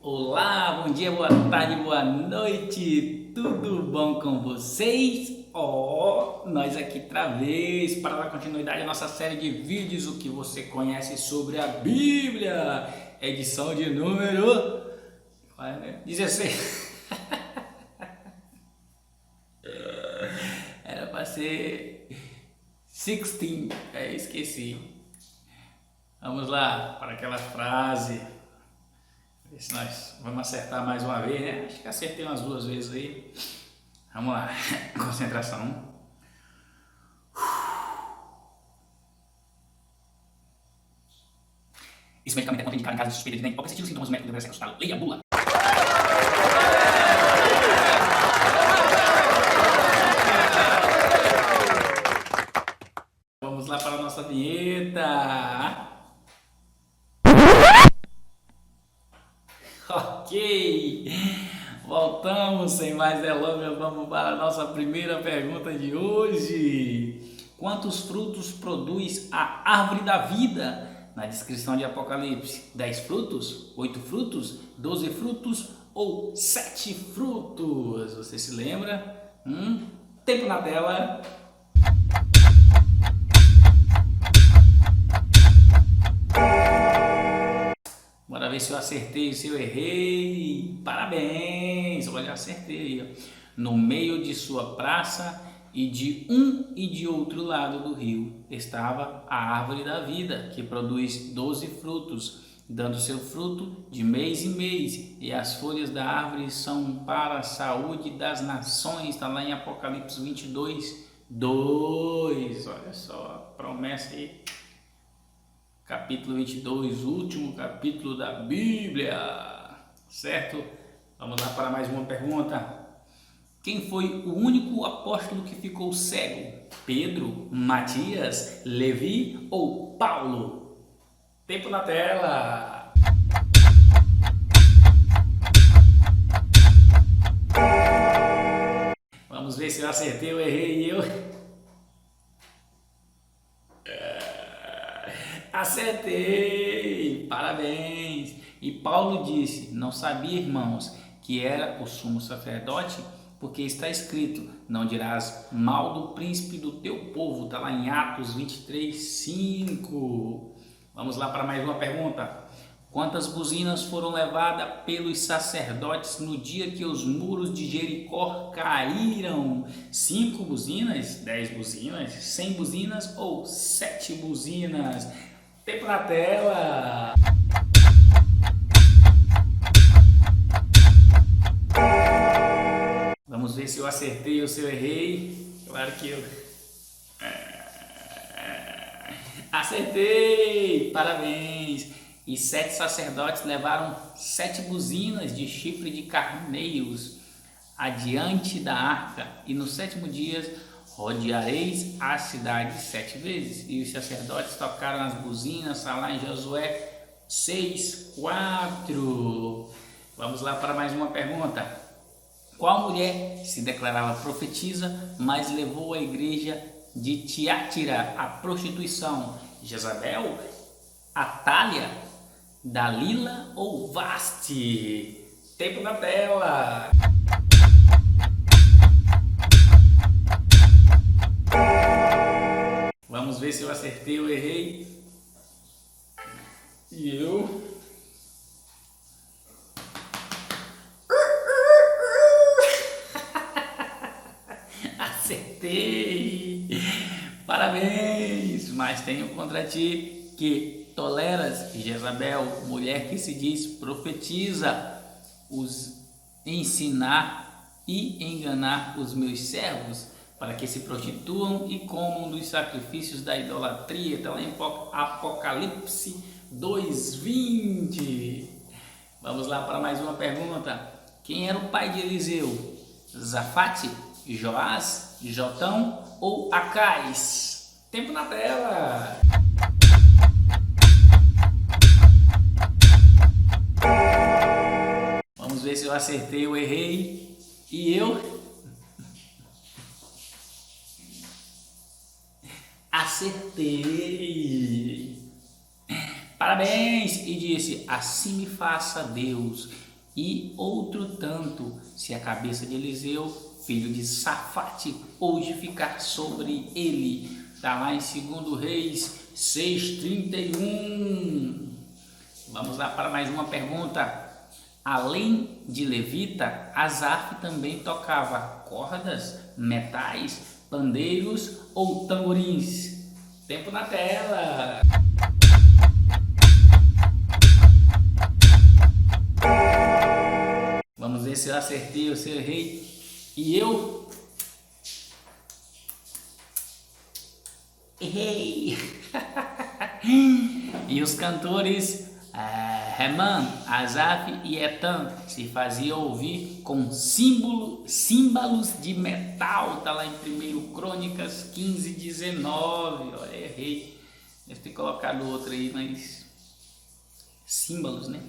Olá, bom dia, boa tarde, boa noite, tudo bom com vocês? Nós aqui outra vez para dar continuidade à nossa série de vídeos, o que você conhece sobre a Bíblia, edição de número 16. Era para ser 16, esqueci. Vamos lá para aquela frase. Ver se nós vamos acertar mais uma vez, né? Acho que acertei umas duas vezes aí. Vamos lá, concentração. Esse medicamento é contraindicado em caso de suspeita de dengue ou persistir os sintomas, o médico deverá ser consultado. Leia a bula. Vamos lá para a nossa vinheta. Ok, voltamos sem mais delongas, vamos para a nossa primeira pergunta de hoje. Quantos frutos produz a árvore da vida? Na descrição de Apocalipse, 10 frutos, 8 frutos, 12 frutos ou 7 frutos? Você se lembra? Tempo na tela. Bora ver se eu acertei, se eu errei. Parabéns! Olha, eu acertei. No meio de sua praça e de um e de outro lado do rio estava a árvore da vida, que produz 12 frutos, dando seu fruto de mês em mês. E as folhas da árvore são para a saúde das nações. Está lá em Apocalipse 22, 2. Olha só, a promessa aí. Capítulo 22, último capítulo da Bíblia, certo? Vamos lá para mais uma pergunta. Quem foi o único apóstolo que ficou cego? Pedro, Matias, Levi ou Paulo? Tempo na tela. Vamos ver se eu acertei ou errei. Acertei! Parabéns! E Paulo disse: não sabia, irmãos, que era o sumo sacerdote, porque está escrito: não dirás mal do príncipe do teu povo. Está lá em Atos 23, 5. Vamos lá para mais uma pergunta. Quantas buzinas foram levadas pelos sacerdotes no dia que os muros de Jericó caíram? 5 buzinas, 10 buzinas, 100 buzinas ou 7 buzinas? Tempo na tela. Vamos ver se eu acertei ou se eu errei. Claro que eu acertei. Parabéns. E 7 sacerdotes levaram 7 buzinas de chifre de carneiros adiante da arca. E no 7º dia rodeareis a cidade 7 vezes. E os sacerdotes tocaram as buzinas. Está lá em Josué 6, 4. Vamos lá para mais uma pergunta. Qual mulher se declarava profetisa, mas levou a igreja de Tiatira à prostituição? Jezabel, Atália, Dalila ou Vaste? Tempo na tela. Vamos ver se eu acertei ou errei. E eu acertei. Parabéns. Mas tenho contra ti que toleras Jezabel, mulher que se diz profetiza, os ensinar e enganar os meus servos, para que se prostituam e comam dos sacrifícios da idolatria. Está lá em Apocalipse 2:20. Vamos lá para mais uma pergunta. Quem era o pai de Eliseu? Zafate, Joás, Jotão ou Acais? Tempo na tela. Vamos ver se eu acertei ou errei. E eu Acertei! Parabéns! E disse: assim me faça Deus, e outro tanto, se a cabeça de Eliseu, filho de Safate, hoje ficar sobre ele. Está lá em 2 Reis 6:31. Vamos lá para mais uma pergunta. Além de levita, Asaf também tocava cordas, metais, pandeiros ou tamborins. Tempo na tela! Vamos ver se eu acertei ou se eu errei. E eu errei! E os cantores Heman, Asaf e Etan se faziam ouvir com símbolos de metal. Está lá em 1 Crônicas 15:19. Olha, errei. Deve ter colocado outro aí, mas símbolos, né?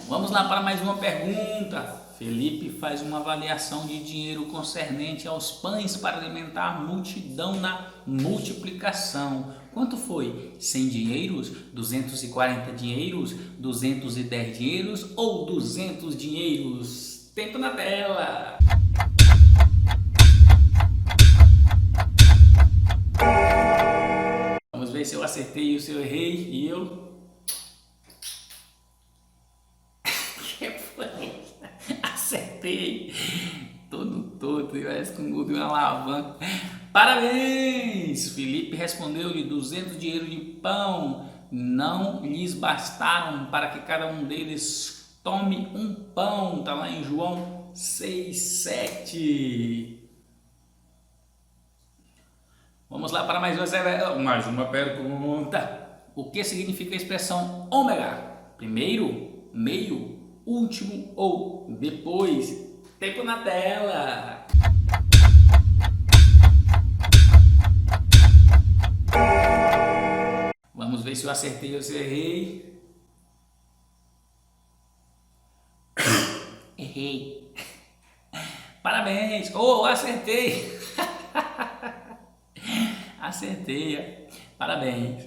Vamos lá para mais uma pergunta. Felipe faz uma avaliação de dinheiro concernente aos pães para alimentar a multidão na multiplicação. Quanto foi? 100 dinheiros, 240 dinheiros, 210 dinheiros ou 200 dinheiros? Tempo na tela! Vamos ver se eu acertei ou se eu errei. E eu... Acertei, todo torto, parece com o de uma alavanca. Parabéns! Felipe respondeu-lhe: 200 dinheiros de pão não lhes bastaram para que cada um deles tome um pão. Está lá em João 6:7. Vamos lá para mais uma pergunta. O que significa a expressão ômega? Primeiro, meio, último ou depois? Tempo na tela! Vamos ver se eu acertei ou se eu errei. Errei. Parabéns! Oh, acertei! Acertei. Parabéns.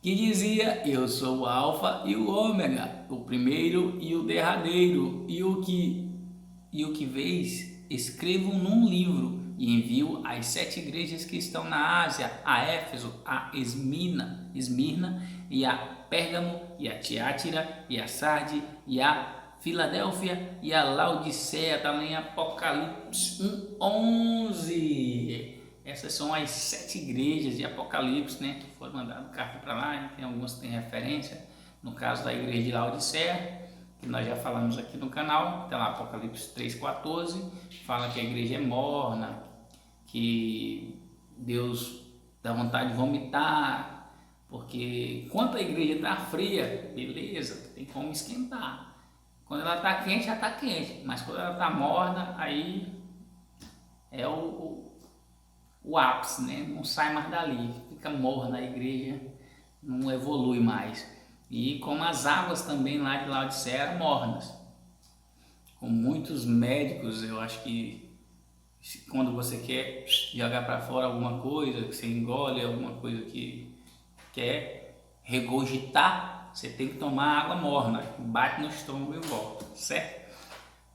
Que dizia: eu sou o alfa e o ômega, o primeiro e o derradeiro, e o que vês, escrevo num livro e envio às 7 igrejas que estão na Ásia, a Éfeso, a Esmirna e a Pérgamo, e a Tiátira, e a Sarde, e a Filadélfia, e a Laodiceia. Está lá em Apocalipse 1:11. Essas são as 7 igrejas de Apocalipse, né, que foram mandadas carta para lá. Tem algumas que têm referência. No caso da igreja de Laodiceia, que nós já falamos aqui no canal, tem lá Apocalipse 3:14, fala que a igreja é morna, que Deus dá vontade de vomitar, porque enquanto a igreja está fria, beleza, tem como esquentar. Quando ela está quente, já está quente, mas quando ela está morna, aí é o ápice, né? Não sai mais dali, fica morna a igreja, não evolui mais. E como as águas também lá de Laodiceia eram mornas, com muitos médicos, eu acho que quando você quer jogar para fora alguma coisa, que você engole alguma coisa que quer regurgitar, você tem que tomar água morna, bate no estômago e volta, certo?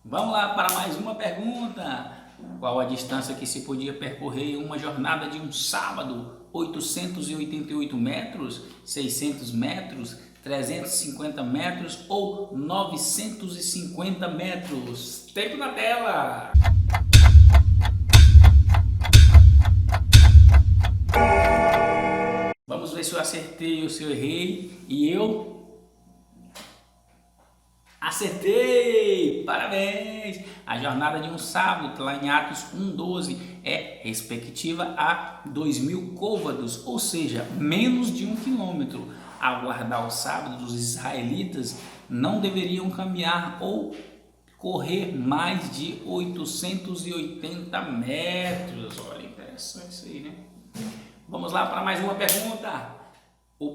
Vamos lá para mais uma pergunta. Qual a distância que se podia percorrer em uma jornada de um sábado? 888 metros, 600 metros, 350 metros ou 950 metros? Tempo na tela! Vamos ver se eu acertei ou se eu errei. E eu acertei! Parabéns! A jornada de um sábado, lá em Atos 1:12, é respectiva a 2.000 côvados, ou seja, menos de 1 quilômetro. Ao guardar o sábado, os israelitas não deveriam caminhar ou correr mais de 880 metros. Olha, interessante isso aí, né? Vamos lá para mais uma pergunta. O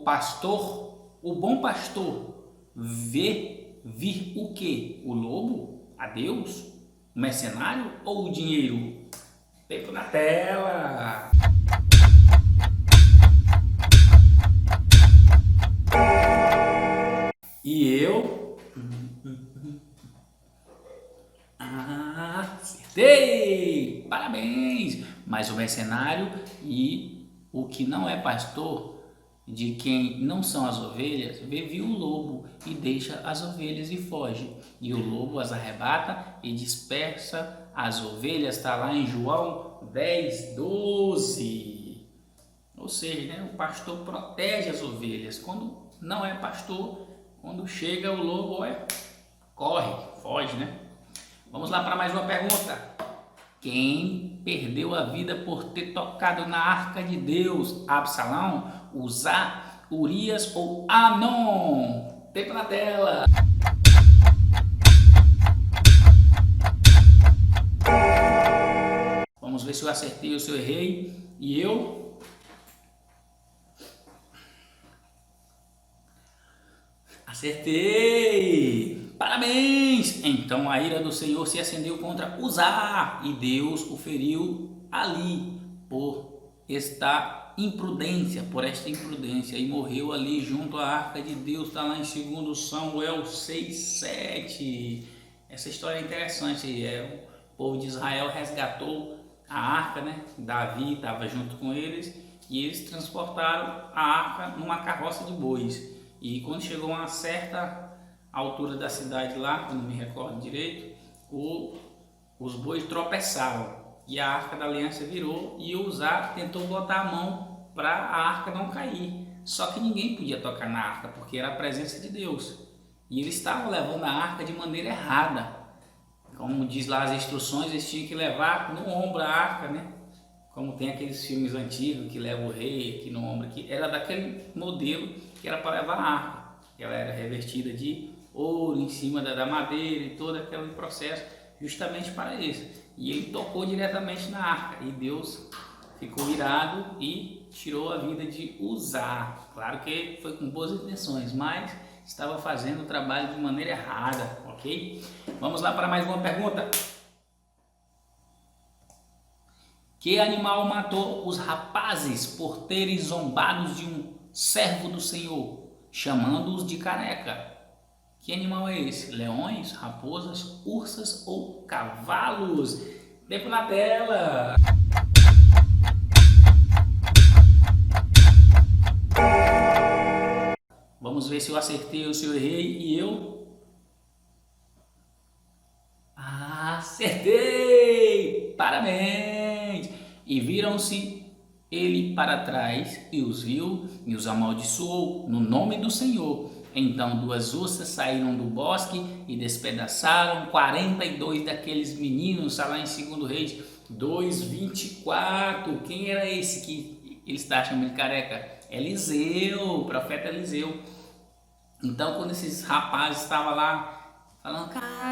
bom pastor, vê vir o quê? O lobo? A Deus? O mercenário ou o dinheiro? Tempo na tela! E eu acertei! Parabéns! Mas o mercenário e o que não é pastor, de quem não são as ovelhas, viu o lobo e deixa as ovelhas e foge. E o lobo as arrebata e dispersa as ovelhas. Está lá em João 10:12. Ou seja, né, o pastor protege as ovelhas. Quando não é pastor, quando chega o lobo, corre, foge, né? Vamos lá para mais uma pergunta. Quem perdeu a vida por ter tocado na arca de Deus? Absalão, Uzá, Urias ou Anon? Tempo na tela. Vamos ver se eu acertei ou se eu errei. E eu acertei! Parabéns! Então a ira do Senhor se acendeu contra Uzá e Deus o feriu ali por esta imprudência, e morreu ali junto à arca de Deus. Está lá em 2 Samuel 6:7. Essa história é interessante. O povo de Israel resgatou a arca, né? Davi estava junto com eles e eles transportaram a arca numa carroça de bois. E quando chegou a uma certa altura da cidade lá, eu não me recordo direito, os bois tropeçaram e a arca da aliança virou e o Uzá tentou botar a mão para a arca não cair. Só que ninguém podia tocar na arca porque era a presença de Deus. E eles estavam levando a arca de maneira errada. Como diz lá as instruções, eles tinham que levar no ombro a arca, né? Como tem aqueles filmes antigos que leva o rei aqui no ombro, que era daquele modelo que era para levar a arca. Ela era revestida de ouro em cima da madeira e todo aquele processo justamente para isso. E ele tocou diretamente na arca e Deus ficou irado e tirou a vida de Uzá. Claro que foi com boas intenções, mas estava fazendo o trabalho de maneira errada, ok? Vamos lá para mais uma pergunta. Que animal matou os rapazes por terem zombados de um servo do Senhor, chamando-os de careca? Que animal é esse? Leões, raposas, ursas ou cavalos? Tempo na tela! Vamos ver se eu acertei ou se eu errei. E eu acertei! Parabéns! E viram-se ele para trás e os viu e os amaldiçoou no nome do Senhor. Então 2 ursas saíram do bosque e despedaçaram 42 daqueles meninos. Está lá em 2 Reis 2:24. Quem era esse que ele está chamando de careca? Eliseu, o profeta Eliseu. Então quando esses rapazes estavam lá falando careca,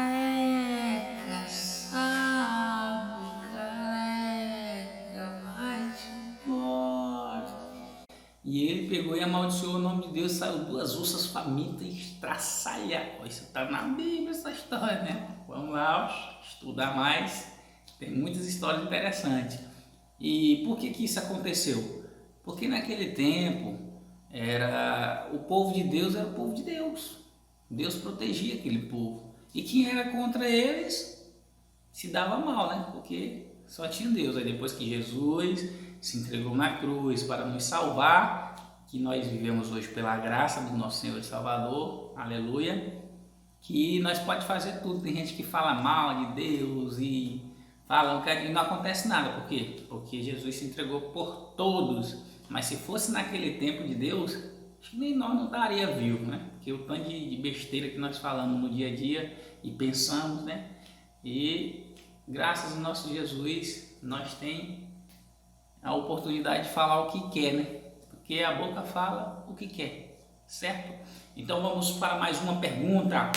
e ele pegou e amaldiçoou o nome de Deus, saiu 2 ursas famintas e estraçalhadas. Isso está na Bíblia, essa história, né? Vamos lá estudar mais, tem muitas histórias interessantes. E por que isso aconteceu? Porque naquele tempo o povo de Deus era o povo de Deus. Deus protegia aquele povo. E quem era contra eles se dava mal, né? Porque só tinha Deus. Aí depois que Jesus se entregou na cruz para nos salvar, que nós vivemos hoje pela graça do nosso Senhor e Salvador, aleluia, que nós pode fazer tudo. Tem gente que fala mal de Deus e fala que não acontece nada. Por quê? Porque Jesus se entregou por todos. Mas se fosse naquele tempo de Deus, acho que nem nós não estaria vivo, né? Porque o tanto de besteira que nós falamos no dia a dia e pensamos, né? E graças ao nosso Jesus, nós temos a oportunidade de falar o que quer, né? Porque a boca fala o que quer, certo? Então vamos para mais uma pergunta.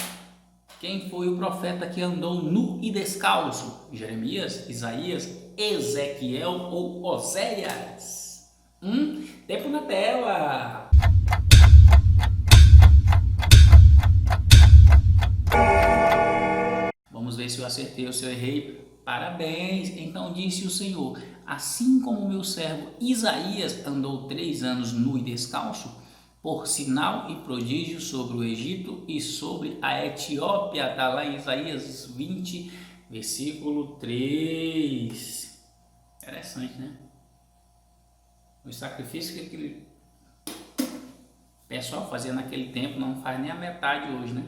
Quem foi o profeta que andou nu e descalço? Jeremias, Isaías, Ezequiel ou Oséias? Tempo na tela! Vamos ver se eu acertei ou se eu errei. Parabéns! Então disse o Senhor: assim como meu servo Isaías andou 3 anos nu e descalço, por sinal e prodígio sobre o Egito e sobre a Etiópia. Está lá em Isaías 20, versículo 3. Interessante, né? O sacrifício que aquele pessoal fazia naquele tempo não faz nem a metade hoje, né?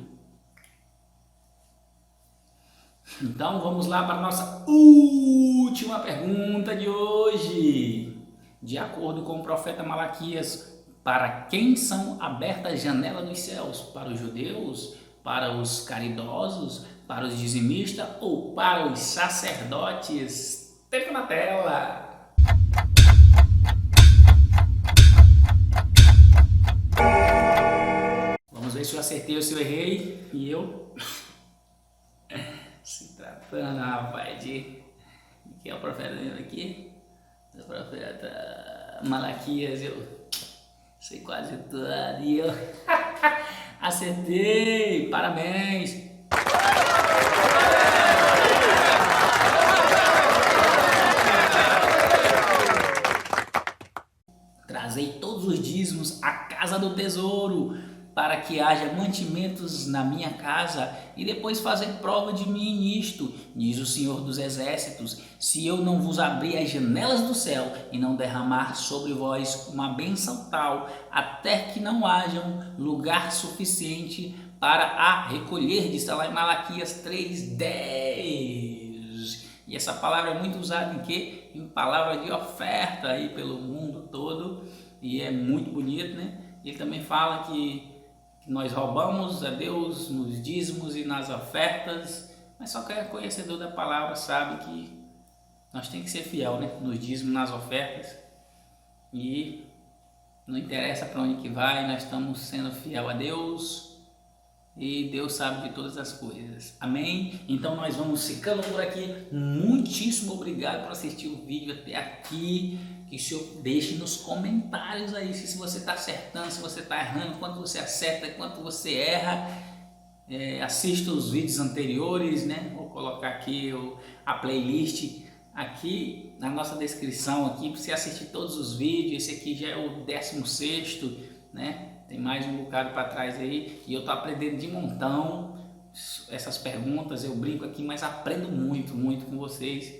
Então vamos lá para a nossa última pergunta de hoje. De acordo com o profeta Malaquias, para quem são abertas as janelas dos céus? Para os judeus? Para os caridosos? Para os dizimistas? Ou para os sacerdotes? Tempo na tela! Vamos ver se eu acertei ou se eu errei. E eu... Se tratando, rapaz, de... que é o profeta aqui? O profeta Malaquias, eu sei quase tudo e eu acertei, parabéns! Trazei todos os dízimos à casa do tesouro, para que haja mantimentos na minha casa, e depois fazer prova de mim nisto, diz o Senhor dos Exércitos, se eu não vos abrir as janelas do céu e não derramar sobre vós uma bênção tal, até que não haja um lugar suficiente para a recolher, está lá em Malaquias 3:10. E essa palavra é muito usada em quê? Em palavra de oferta aí pelo mundo todo, e é muito bonito, né? Ele também fala que nós roubamos a Deus nos dízimos e nas ofertas, mas só quem é conhecedor da palavra sabe que nós temos que ser fiel, né? Nos dízimos, nas ofertas, e não interessa para onde que vai, nós estamos sendo fiel a Deus e Deus sabe de todas as coisas. Amém? Então nós vamos ficando por aqui. Muitíssimo obrigado por assistir o vídeo até aqui. Que o Senhor deixe nos comentários aí se você está acertando, se você está errando, quanto você acerta, quanto você erra. Assista os vídeos anteriores, né? Vou colocar aqui a playlist aqui na nossa descrição aqui para você assistir todos os vídeos. Esse aqui já é o 16º, né? Tem mais um bocado para trás aí e eu tô aprendendo de montão essas perguntas. Eu brinco aqui, mas aprendo muito com vocês.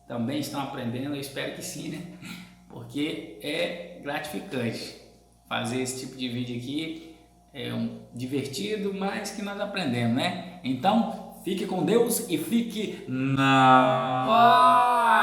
Também estão aprendendo, eu espero que sim, né? Porque é gratificante fazer esse tipo de vídeo aqui, é divertido, mas que nós aprendemos, né? Então, fique com Deus e fique na paz.